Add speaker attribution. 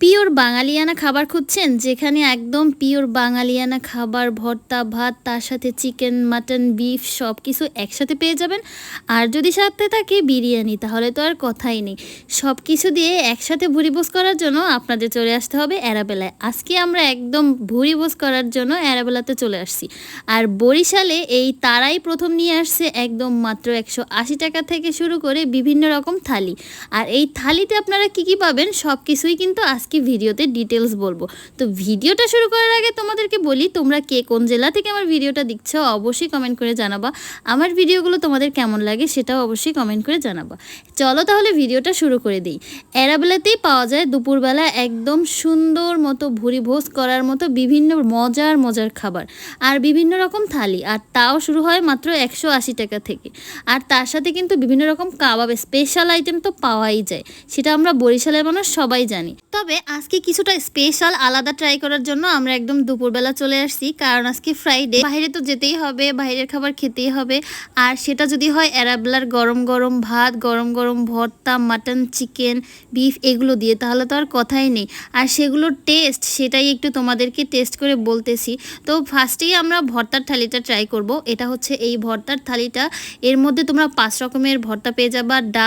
Speaker 1: Pure বাঙালিয়ানা খাবার খুঁজছেন, যেখানে একদম পিওর বাঙালিয়ানা খাবার, ভর্তা, ভাত, তার সাথে চিকেন, মাটন, বিফ সব কিছু একসাথে পেয়ে যাবেন। আর যদি সাথে থাকে বিরিয়ানি, তাহলে তো আর কথাই নেই। সব কিছু দিয়ে একসাথে ভুরিভোজ করার জন্য আপনাদের চলে আসতে হবে অ্যারাবেলায়। আজকে আমরা একদম ভুরিভোজ করার জন্য অ্যারাবেলাতে চলে আসছি। আর বরিশালে এই তারাই প্রথম নিয়ে আসছে একদম মাত্র 180 টাকা থেকে শুরু করে বিভিন্ন রকম থালি। আর এই থালিতে আপনারা কি কি পাবেন সব কিছুই কিন্তু আজকে ভিডিওতে ডিটেলস বলবো। তো ভিডিওটা শুরু করার আগে তোমাদেরকে বলি, তোমরা কে কোন জেলা থেকে আমার ভিডিওটা দেখছো অবশ্যই কমেন্ট করে জানাবা। আমার ভিডিওগুলো তোমাদের কেমন লাগে সেটাও অবশ্যই কমেন্ট করে জানাবা। চলো তাহলে ভিডিওটা শুরু করে দিই। অ্যারাবেলাতেই পাওয়া যায় দুপুরবেলা একদম সুন্দর মতো ভুরিভোজ করার মতো বিভিন্ন মজার মজার খাবার আর বিভিন্ন রকম থালি, আর তাও শুরু হয় মাত্র 180 টাকা থেকে। আর তার সাথে কিন্তু বিভিন্ন রকম কাবাব স্পেশাল আইটেম তো পাওয়াই যায়, সেটা আমরা বরিশালের মানুষ সবাই জানি। তবে আজকে কিছুটা স্পেশাল আলাদা ট্রাই করার জন্য আমরা একদম দুপুরবেলা চলে আসছি, কারণ আজকে ফ্রাইডে, বাইরে তো যেতেই হবে, বাইরের খাবার খেতেই হবে। আর সেটা যদি হয় অ্যারাবেলার গরম গরম ভাত, গরম গরম ভর্তা, মাটন, চিকেন, বিফ এগুলো দিয়ে, তাহলে তো আর কথাই নেই। আর সেগুলোর টেস্ট সেটাই একটু তোমাদেরকে টেস্ট করে বলতেছি। তো ফার্স্টেই আমরা ভর্তার থালিটা ট্রাই করব। এটা হচ্ছে এই ভর্তার থালিটা, এর মধ্যে তোমরা 5 রকমের ভর্তা পেয়ে যাবা।